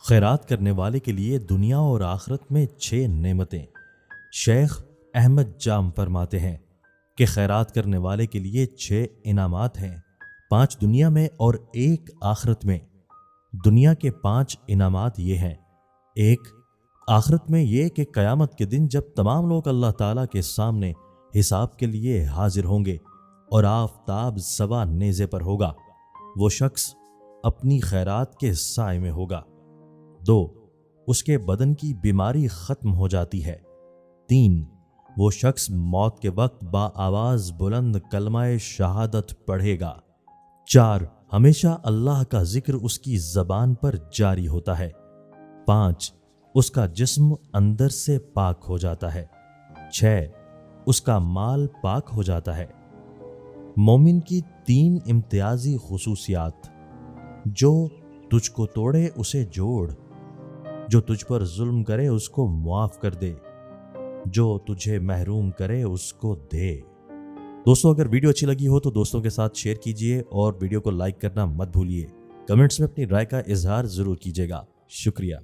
खैरात करने वाले के लिए दुनिया और आखिरत में 6 नेमतें। शेख अहमद जाम फरमाते हैं कि खैरात करने वाले के लिए 6 इनामात हैं, 5 दुनिया में और 1 आखिरत में। दुनिया के 5 इनामात ये हैं। 1, आखिरत में ये कि क़यामत के दिन जब तमाम लोग अल्लाह ताला के सामने हिसाब के लिए हाजिर होंगे और आफताब सवा नेज़े पर होगा, वो शख्स अपनी खैरात के साए में होगा। 2, उसके बदन की बीमारी खत्म हो जाती है। 3, वो शख्स मौत के वक्त बाआवाज बुलंद कलमाए शहादत पढ़ेगा। 4, हमेशा अल्लाह का जिक्र उसकी ज़बान पर जारी होता है। 5, उसका जिस्म अंदर से पाक हो जाता है। 6, उसका माल पाक हो जाता है। मोमिन की 3 इम्तियाजी खुसूसियात। जो तुझको तोड़े उसे जोड़, जो तुझ पर जुल्म करे उसको मुआफ कर दे, जो तुझे महरूम करे उसको दे। दोस्तों, अगर वीडियो अच्छी लगी हो तो दोस्तों के साथ शेयर कीजिए और वीडियो को लाइक करना मत भूलिए। कमेंट्स में अपनी राय का इजहार जरूर कीजिएगा। शुक्रिया।